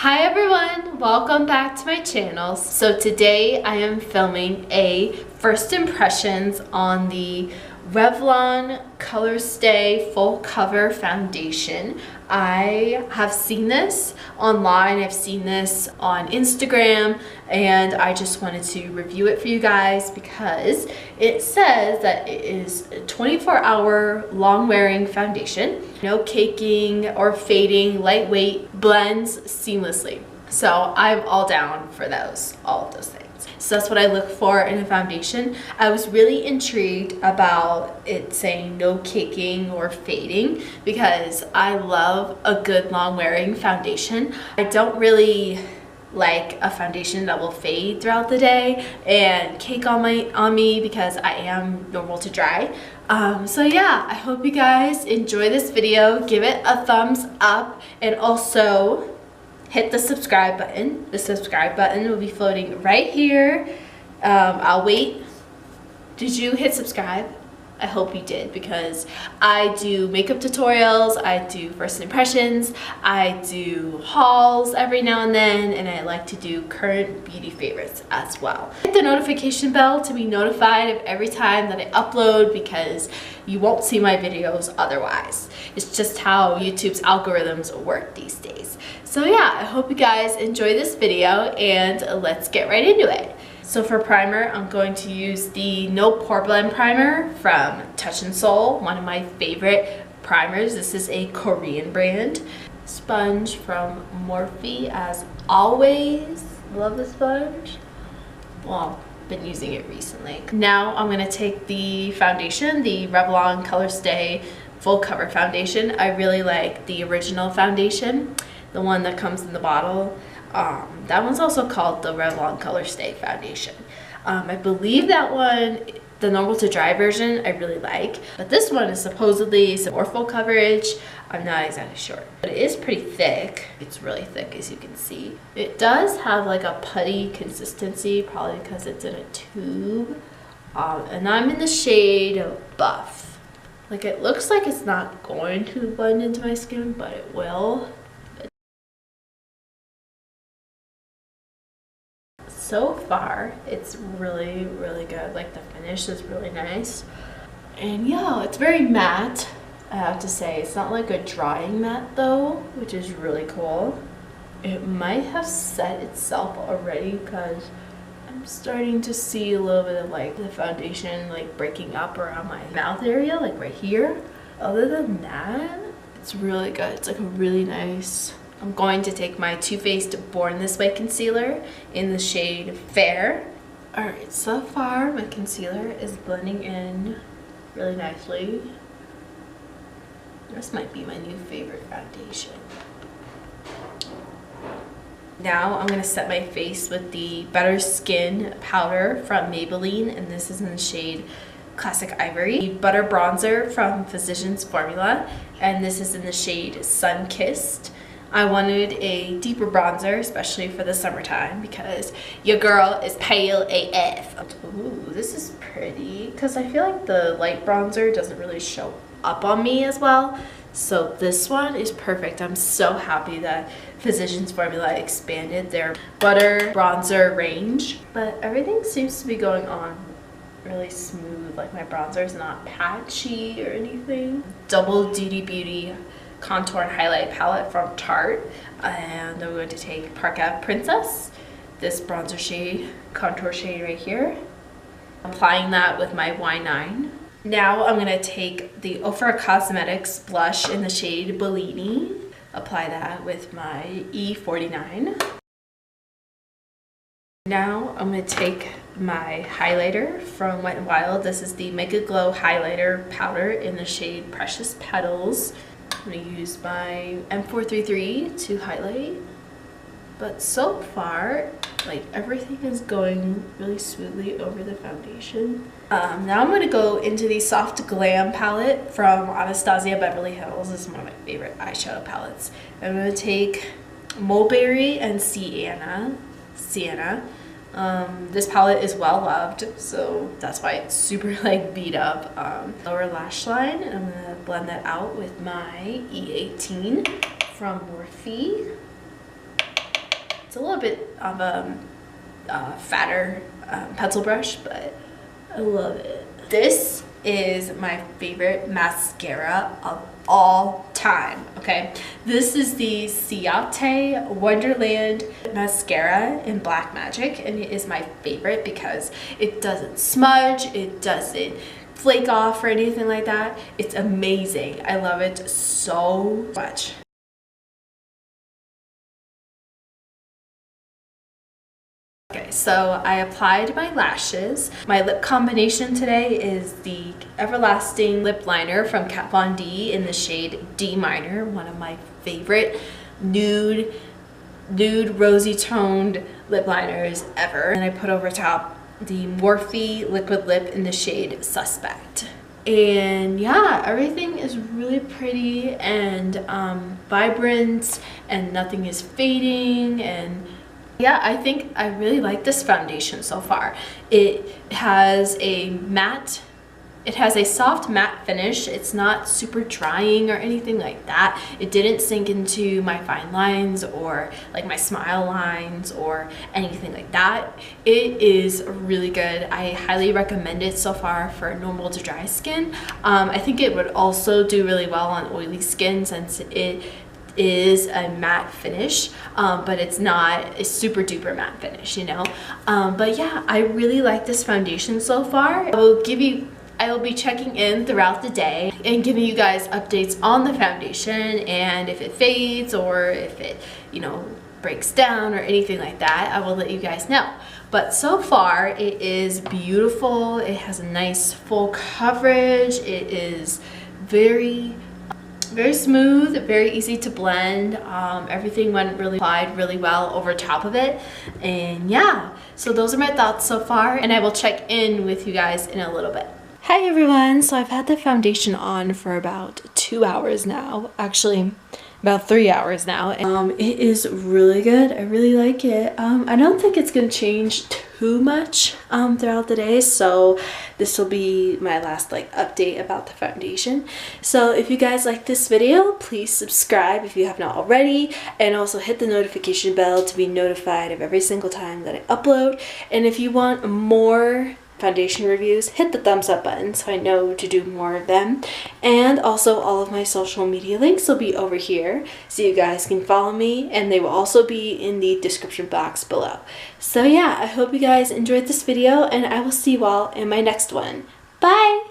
Hi everyone, welcome back to my channel. So today I am filming a first impressions on the Revlon Color Stay Full Cover Foundation. I have seen this online, I've seen this on Instagram, and I just wanted to review it for you guys because it says that it is a 24-hour long-wearing foundation. No caking or fading, lightweight, blends seamlessly. So I'm all down for all of those things. So that's what I look for in a foundation. I was really intrigued about it saying no caking or fading because I love a good long wearing foundation. I don't really like a foundation that will fade throughout the day and cake on me because I am normal to dry. So yeah, I hope you guys enjoy this video. Give it a thumbs up and also hit the subscribe button. The subscribe button will be floating right here. I'll wait. Did you hit subscribe? I hope you did because I do makeup tutorials, I do first impressions, I do hauls every now and then, and I like to do current beauty favorites as well. Hit the notification bell to be notified of every time that I upload because you won't see my videos otherwise. It's just how YouTube's algorithms work these days. So yeah, I hope you guys enjoy this video and let's get right into it. So for primer, I'm going to use the No Pore Blend primer from Touch in Sol, one of my favorite primers. This is a Korean brand. Sponge from Morphe as always. Love the sponge. Well, been using it recently. Now I'm going to take the foundation, the Revlon Color Stay Full Cover Foundation. I really like the original foundation, the one that comes in the bottle. That one's also called the Revlon Color Stay Foundation. I believe that one, the normal to dry version, I really like. But this one is supposedly some more full coverage. I'm not exactly sure. But it is pretty thick. It's really thick as you can see. It does have like a putty consistency, probably because it's in a tube. And I'm in the shade Buff. Like it looks like it's not going to blend into my skin, but it will. So far, it's really, really good. Like the finish is really nice. And yeah, it's very matte, I have to say. It's not like a drying matte though, which is really cool. It might have set itself already because I'm starting to see a little bit of like the foundation like breaking up around my mouth area, like right here. Other than that, it's really good. It's like a really nice. I'm going to take my Too Faced Born This Way concealer in the shade Fair. Alright, so far my concealer is blending in really nicely. This might be my new favorite foundation. Now I'm going to set my face with the Better Skin powder from Maybelline, and this is in the shade Classic Ivory. The Butter Bronzer from Physicians Formula, and this is in the shade Sun Kissed. I wanted a deeper bronzer, especially for the summertime, because your girl is pale AF. Ooh, this is pretty, because I feel like the light bronzer doesn't really show up on me as well. So this one is perfect. I'm so happy that Physicians Formula expanded their butter bronzer range. But everything seems to be going on really smooth. Like my bronzer is not patchy or anything. Double Duty Beauty contour and highlight palette from Tarte, and I'm going to take Park Ave Princess, this bronzer shade, contour shade right here, applying that with my Y9. Now I'm going to take the Ofra Cosmetics blush in the shade Bellini, apply that with my E49. Now I'm going to take my highlighter from Wet n Wild. This is the Mega Glow highlighter powder in the shade Precious Petals. I'm going to use my M433 to highlight, but so far like everything is going really smoothly over the foundation. Now I'm going to go into the Soft Glam palette from Anastasia Beverly Hills. This is one of my favorite eyeshadow palettes. I'm going to take Mulberry and Sienna. This palette is well loved, so that's why it's super like beat up. Lower lash line, and I'm gonna blend that out with my E18 from Morphe. It's a little bit of a fatter pencil brush, but I love it. This is my favorite mascara of all time, okay? This is the Ciate Wonderland mascara in Black Magic, and it is my favorite because it doesn't smudge, it doesn't flake off or anything like that. It's amazing. I love it so much. Okay, so I applied my lashes. My lip combination today is the Everlasting Lip Liner from Kat Von D in the shade D Minor, one of my favorite nude rosy toned lip liners ever. And I put over top the Morphe Liquid Lip in the shade Suspect. And yeah, everything is really pretty and vibrant, and nothing is fading, and yeah, I think I really like this foundation so far. It has a soft matte finish. It's not super drying or anything like that. It didn't sink into my fine lines or like my smile lines or anything like that. It is really good. I highly recommend it so far for normal to dry skin. I think it would also do really well on oily skin since it is a matte finish, but it's not a super duper matte finish, you know. But yeah, I really like this foundation so far. I will be checking in throughout the day and giving you guys updates on the foundation, and if it fades or if it, you know, breaks down or anything like that, I will let you guys know. But so far it is beautiful. It has a nice full coverage. It is very smooth, very easy to blend. Everything went applied really well over top of it. And yeah, so those are my thoughts so far, and I will check in with you guys in a little bit. Hi everyone, so I've had the foundation on for about 2 hours now, actually about 3 hours now. It is really good. I really like it. I don't think it's gonna change too much throughout the day, so this will be my last update about the foundation. So if you guys like this video, please subscribe if you have not already, and also hit the notification bell to be notified of every single time that I upload. And if you want more foundation reviews, hit the thumbs up button so I know to do more of them. And also all of my social media links will be over here so you guys can follow me, and they will also be in the description box below. So yeah, I hope you guys enjoyed this video, and I will see you all in my next one. Bye!